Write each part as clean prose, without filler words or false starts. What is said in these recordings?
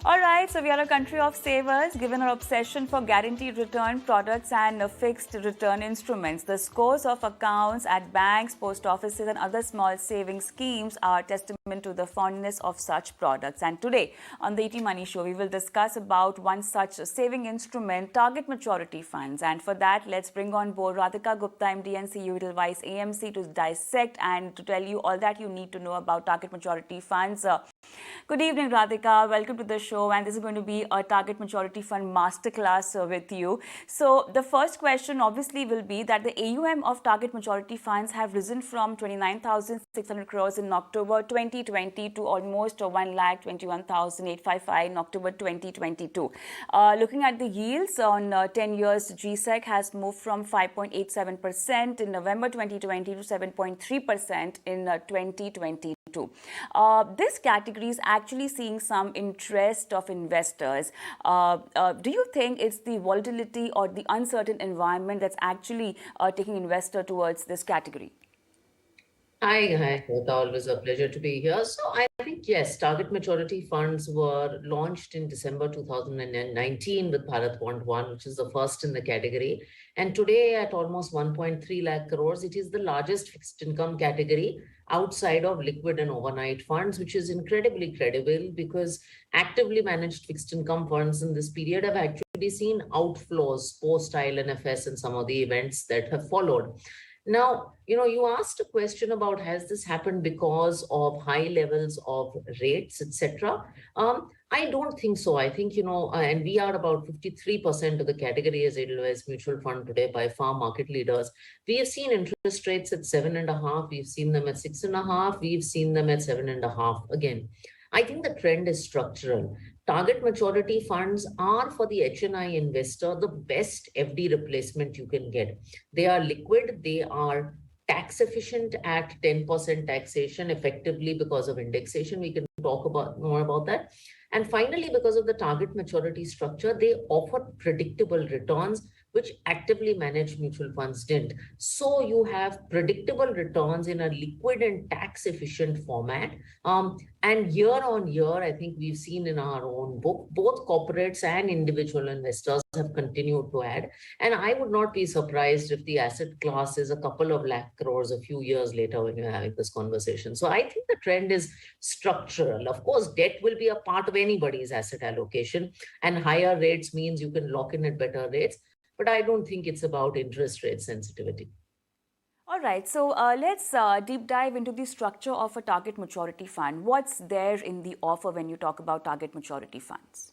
All right, so we are a country of savers, given our obsession for guaranteed return products and fixed return instruments. The scores of accounts at banks, post offices, and other small saving schemes are testament to the fondness of such products. And today on the ET Money Show, we will discuss about one such saving instrument, target maturity funds. And for that, let's bring on board Radhika Gupta, MD and CEO, Edelweiss AMC, to dissect and to tell you all that you need to know about target maturity funds. Good evening, Radhika. Welcome to the show. And this is going to be a target maturity fund masterclass with you. So the first question obviously will be that the AUM of target maturity funds have risen from 29,600 crores in October 2020 to almost 1,21,855 in October 2022. Looking at the yields on 10 years, GSEC has moved from 5.87% in November 2020 to 7.3% in 2022. This category is actually seeing some interest of investors. Do you think it's the volatility or the uncertain environment that's actually taking investor towards this category? Hi, it's always a pleasure to be here. So I think, yes, target maturity funds were launched in December 2019 with Bharat Bond 1, which is the first in the category. And today at almost 1.3 lakh crores, it is the largest fixed income category outside of liquid and overnight funds, which is incredibly credible because actively managed fixed income funds in this period have actually seen outflows post IL&FS and some of the events that have followed. Now, you asked a question about has this happened because of high levels of rates, etc. I don't think so. I think, and we are about 53% of the category as Edelweiss mutual fund today, by far market leaders. We have seen interest rates at 7.5. We've seen them at 6.5. We've seen them at 7.5 again. I think the trend is structural. Target maturity funds are for the HNI investor the best FD replacement you can get. They are liquid, they are tax efficient at 10% taxation effectively because of indexation. We can talk about more about that. And finally, because of the target maturity structure, they offer predictable returns, which actively managed mutual funds didn't. So you have predictable returns in a liquid and tax efficient format. And year on year, I think we've seen in our own book, both corporates and individual investors have continued to add. And I would not be surprised if the asset class is a couple of lakh crores a few years later when you're having this conversation. So I think the trend is structural. Of course, debt will be a part of anybody's asset allocation, and higher rates means you can lock in at better rates. But I don't think it's about interest rate sensitivity. All right, so let's deep dive into the structure of a target maturity fund. What's there in the offer when you talk about target maturity funds?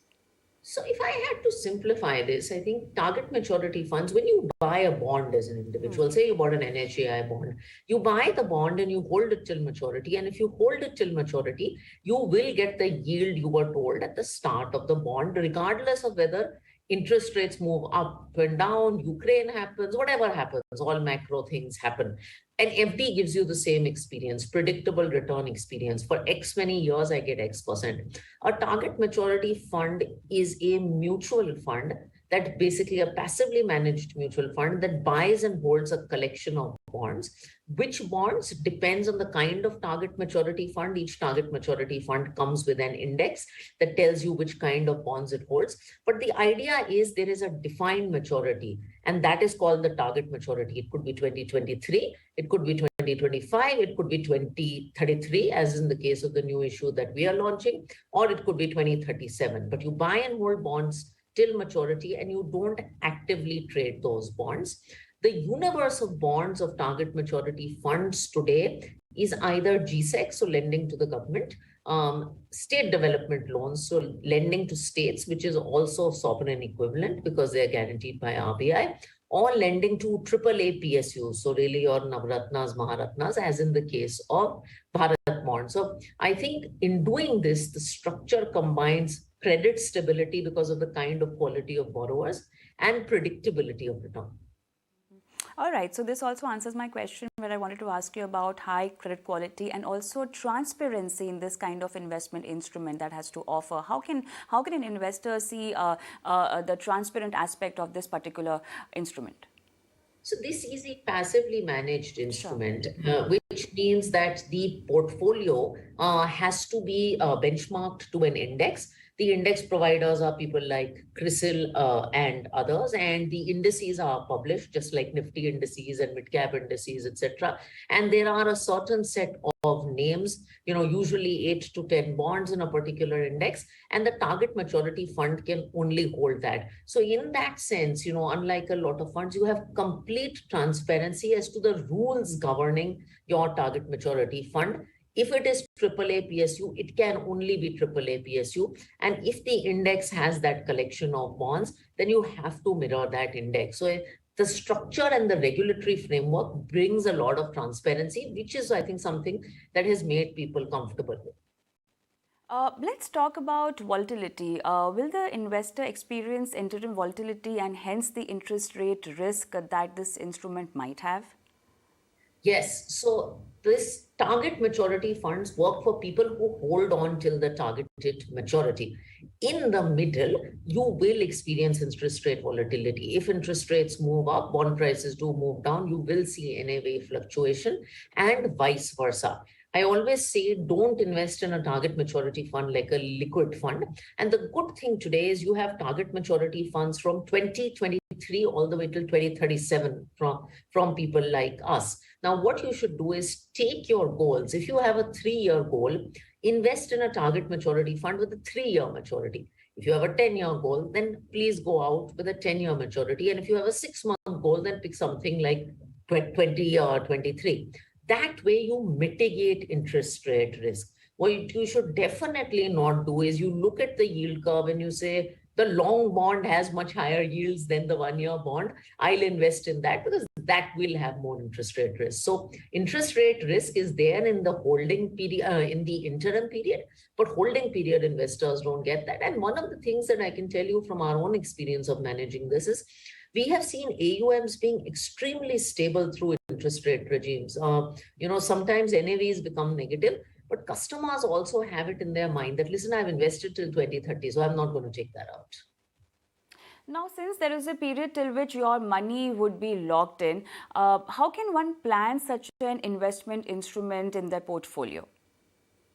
So if I had to simplify this, I think target maturity funds, when you buy a bond as an individual, say you bought an NHAI bond, you buy the bond and you hold it till maturity. And if you hold it till maturity, you will get the yield you were told at the start of the bond, regardless of whether interest rates move up and down, Ukraine happens, whatever happens, all macro things happen. And FD gives you the same experience, predictable return experience. For X many years, I get X%. A target maturity fund is a mutual fund that basically a passively managed mutual fund that buys and holds a collection of bonds. Which bonds depends on the kind of target maturity fund. Each target maturity fund comes with an index that tells you which kind of bonds it holds. But the idea is there is a defined maturity, and that is called the target maturity. It could be 2023, it could be 2025, it could be 2033, as in the case of the new issue that we are launching, or it could be 2037. But you buy and hold bonds till maturity and you don't actively trade those bonds. The universe of bonds of target maturity funds today is either GSEC, so lending to the government, state development loans, so lending to states, which is also sovereign equivalent because they are guaranteed by RBI, or lending to AAA PSUs, so really your Navratnas, Maharatnas, as in the case of Bharat Bond. So I think in doing this, the structure combines credit stability because of the kind of quality of borrowers and predictability of return. All right, so this also answers my question where I wanted to ask you about high credit quality and also transparency in this kind of investment instrument that has to offer. How can an investor see the transparent aspect of this particular instrument? So this is a passively managed instrument, which means that the portfolio has to be benchmarked to an index. The index providers are people like CRISIL and others, and the indices are published just like Nifty indices and mid-cap indices, etc. And there are a certain set of names, usually 8 to 10 bonds in a particular index, and the target maturity fund can only hold that. So in that sense, unlike a lot of funds, you have complete transparency as to the rules governing your target maturity fund. If it is AAA PSU, it can only be AAA PSU. And if the index has that collection of bonds, then you have to mirror that index. So the structure and the regulatory framework brings a lot of transparency, which is, I think, something that has made people comfortable with. Let's talk about volatility. Will the investor experience interim volatility and hence the interest rate risk that this instrument might have? Yes. So this target maturity funds work for people who hold on till the targeted maturity. In the middle, you will experience interest rate volatility. If interest rates move up, bond prices do move down, you will see NAV fluctuation and vice versa. I always say don't invest in a target maturity fund like a liquid fund. And the good thing today is you have target maturity funds from 2023 all the way till 2037 from people like us. Now, what you should do is take your goals. If you have a 3-year goal, invest in a target maturity fund with a 3-year maturity. If you have a 10-year goal, then please go out with a 10-year maturity. And if you have a 6-month goal, then pick something like 20 or 23. That way you mitigate interest rate risk. What you should definitely not do is you look at the yield curve and you say, the long bond has much higher yields than the 1-year bond. I'll invest in that because that will have more interest rate risk. So interest rate risk is there in the holding period, in the interim period, but holding period investors don't get that. And one of the things that I can tell you from our own experience of managing this is we have seen AUMs being extremely stable through interest rate regimes. Sometimes NAVs become negative, but customers also have it in their mind that, listen, I've invested till 2030, so I'm not going to take that out. Now, since there is a period till which your money would be locked in, how can one plan such an investment instrument in their portfolio?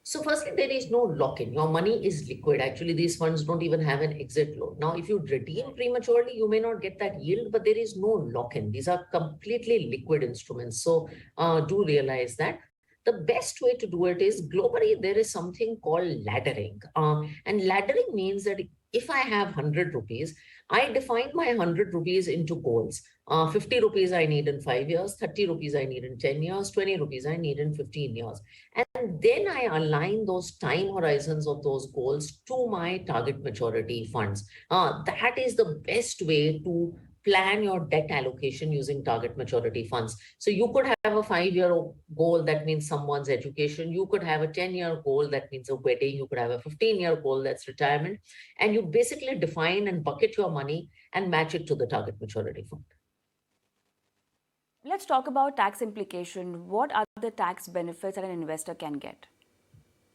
So firstly, there is no lock-in. Your money is liquid. Actually, these funds don't even have an exit load. Now, if you redeem prematurely, you may not get that yield, but there is no lock-in. These are completely liquid instruments. So do realize that. The best way to do it is globally, there is something called laddering. And laddering means that if I have 100 rupees, I define my 100 rupees into goals. 50 rupees I need in 5 years, 30 rupees I need in 10 years, 20 rupees I need in 15 years. And then I align those time horizons of those goals to my target maturity funds. That is the best way to plan your debt allocation using target maturity funds. So you could have a 5-year goal that means someone's education. You could have a 10-year goal that means a wedding. You could have a 15-year goal that's retirement. And you basically define and bucket your money and match it to the target maturity fund. Let's talk about tax implication. What are the tax benefits that an investor can get?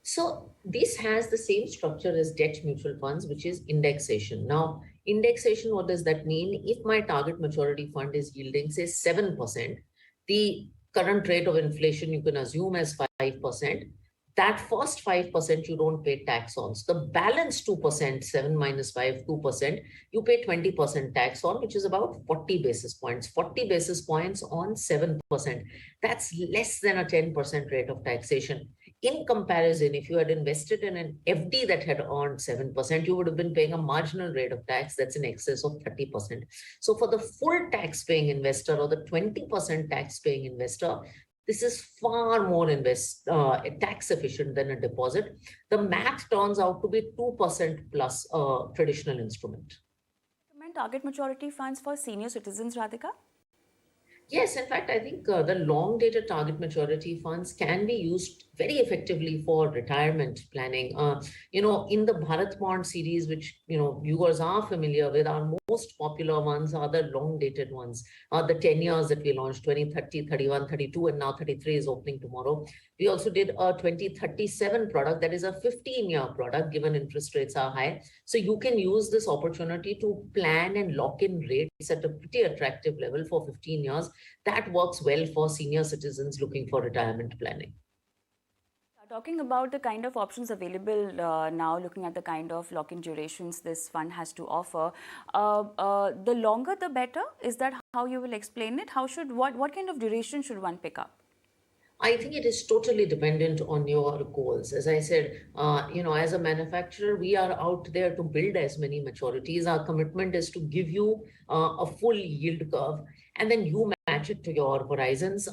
So this has the same structure as debt mutual funds, which is indexation. Now, indexation, what does that mean? If my target maturity fund is yielding, say, 7%, the current rate of inflation you can assume as 5%. That first 5% you don't pay tax on. So the balance 2%, 7 minus 5, 2%, you pay 20% tax on, which is about 40 basis points. 40 basis points on 7%. That's less than a 10% rate of taxation. In comparison, if you had invested in an FD that had earned 7%, you would have been paying a marginal rate of tax that's in excess of 30%. So for the full tax-paying investor or the 20% tax-paying investor, this is far more tax efficient than a deposit. The math turns out to be 2% plus a traditional instrument. Recommend target maturity funds for senior citizens, Radhika? Yes, in fact, I think the long-dated target maturity funds can be used very effectively for retirement planning. In the Bharat Bond series, which viewers are familiar with, our most popular ones are the long-dated ones. The 10 years that we launched, 2030, 31, 32, and now 33 is opening tomorrow. We also did a 2037 product that is a 15-year product, given interest rates are high. So you can use this opportunity to plan and lock in rates at a pretty attractive level for 15 years. That works well for senior citizens looking for retirement planning. Talking about the kind of options available now, looking at the kind of lock-in durations this fund has to offer, the longer the better. Is that how you will explain it? What kind of duration should one pick up? I think it is totally dependent on your goals. As I said, as a manufacturer, we are out there to build as many maturities. Our commitment is to give you a full yield curve, and then you match it to your horizons.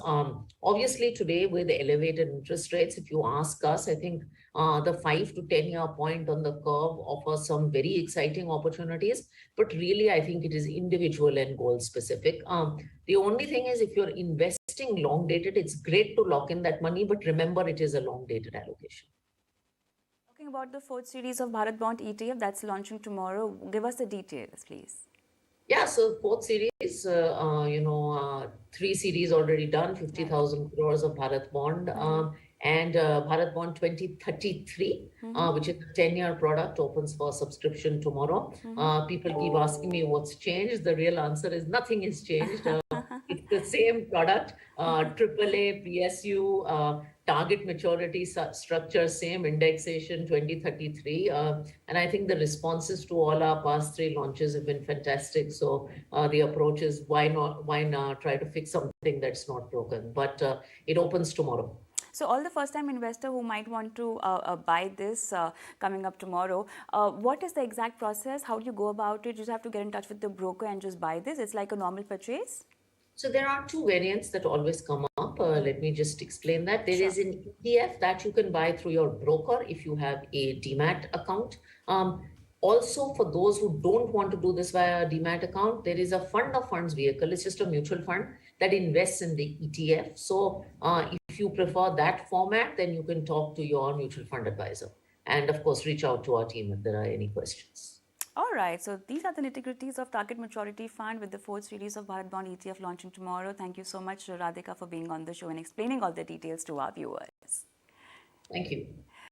Obviously, today with the elevated interest rates, if you ask us, I think the 5 to 10 year point on the curve offers some very exciting opportunities. But really, I think it is individual and goal specific. The only thing is, if you're investing long dated, it's great to lock in that money, but remember it is a long dated allocation. Talking about the fourth series of Bharat Bond ETF that's launching tomorrow, give us the details, please. Yeah, so fourth series, 3 series already done, 50,000 crores of Bharat Bond, and Bharat Bond 2033, which is a 10-year product, opens for subscription tomorrow. People keep asking me what's changed. The real answer is nothing has changed. It's the same product, AAA, PSU, target maturity structure, same indexation, 2033. And I think the responses to all our past 3 launches have been fantastic. So the approach is why not try to fix something that's not broken? But it opens tomorrow. So all the first-time investor who might want to buy this coming up tomorrow, what is the exact process? How do you go about it? You just have to get in touch with the broker and just buy this. It's like a normal purchase? So there are 2 variants that always come up. Let me just explain that. There is an ETF that you can buy through your broker if you have a demat account. Also, for those who don't want to do this via a demat account, there is a fund of funds vehicle. It's just a mutual fund that invests in the ETF. So if you prefer that format, then you can talk to your mutual fund advisor. And of course, reach out to our team if there are any questions. All right, so these are the nitty-gritties of Target Maturity Fund with the 4th series of Bharat Bond ETF launching tomorrow. Thank you so much, Radhika, for being on the show and explaining all the details to our viewers. Thank you.